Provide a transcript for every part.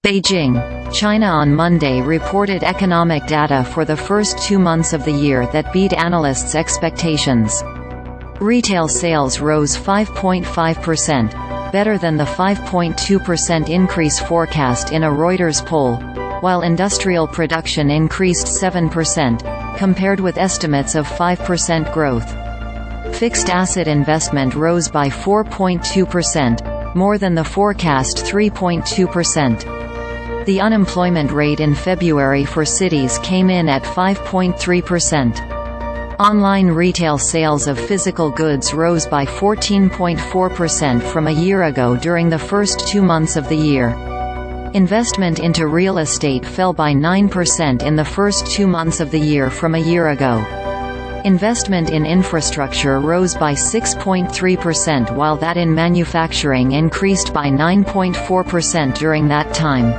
Beijing, China on Monday reported economic data for the first 2 months of the year that beat analysts' expectations. Retail sales rose 5.5%, better than the 5.2% increase forecast in a Reuters poll, while industrial production increased 7%, compared with estimates of 5% growth. Fixed asset investment rose by 4.2%, more than the forecast 3.2%. The unemployment rate in February for cities came in at 5.3%. Online retail sales of physical goods rose by 14.4% from a year ago during the first 2 months of the year. Investment into real estate fell by 9% in the first 2 months of the year from a year ago. Investment in infrastructure rose by 6.3%, while that in manufacturing increased by 9.4% during that time.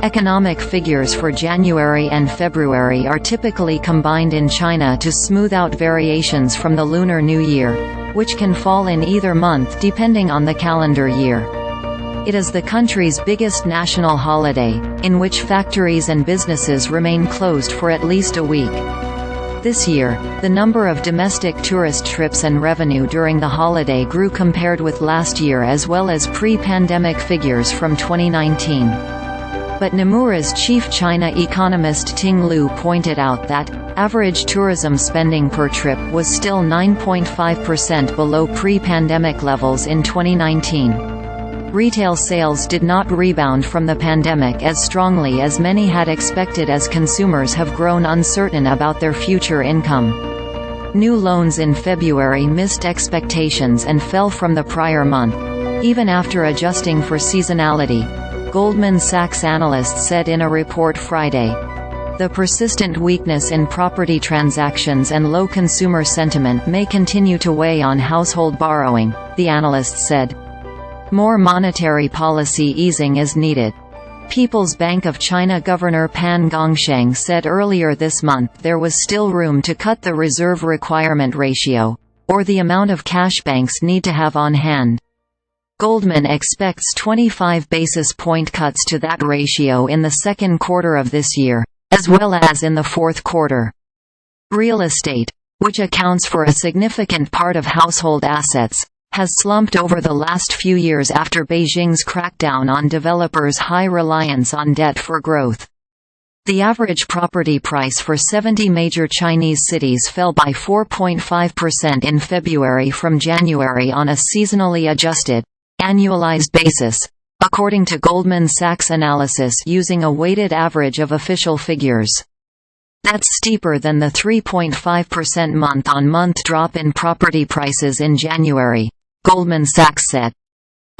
Economic figures for January and February are typically combined in China to smooth out variations from the Lunar New Year, which can fall in either month depending on the calendar year. It is the country's biggest national holiday, in which factories and businesses remain closed for at least a week. This year, the number of domestic tourist trips and revenue during the holiday grew compared with last year as well as pre-pandemic figures from 2019. But Nomura's chief China economist Ting pointed out that average tourism spending per trip was still 9.5% below pre-pandemic levels in 2019. Retail sales did not rebound from the pandemic as strongly as many had expected as consumers have grown uncertain about their future income. New loans in February missed expectations and fell from the prior month, even after adjusting for seasonality, Goldman Sachs analysts said in a report Friday. The persistent weakness in property transactions and low consumer sentiment may continue to weigh on household borrowing, the analysts said. More monetary policy easing is needed. People's Bank of China Governor Pan Gongsheng said earlier this month there was still room to cut the reserve requirement ratio, or the amount of cash banks need to have on hand. Goldman expects 25 basis point cuts to that ratio in the second quarter of this year, as well as in the fourth quarter. Real estate, which accounts for a significant part of household assets, has slumped over the last few years after Beijing's crackdown on developers' high reliance on debt for growth. The average property price for 70 major Chinese cities fell by 4.5% in February from January on a seasonally adjusted, annualized basis, according to Goldman Sachs analysis using a weighted average of official figures. That's steeper than the 3.5% month-on-month drop in property prices in January, Goldman Sachs said.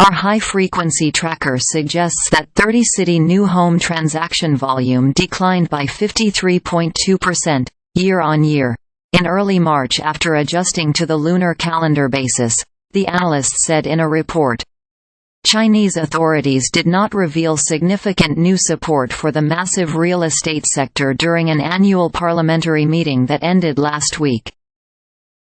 Our high-frequency tracker suggests that 30-city new home transaction volume declined by 53.2% year-on-year in early March after adjusting to the lunar calendar basis, the analysts said in a report. Chinese authorities did not reveal significant new support for the massive real estate sector during an annual parliamentary meeting that ended last week.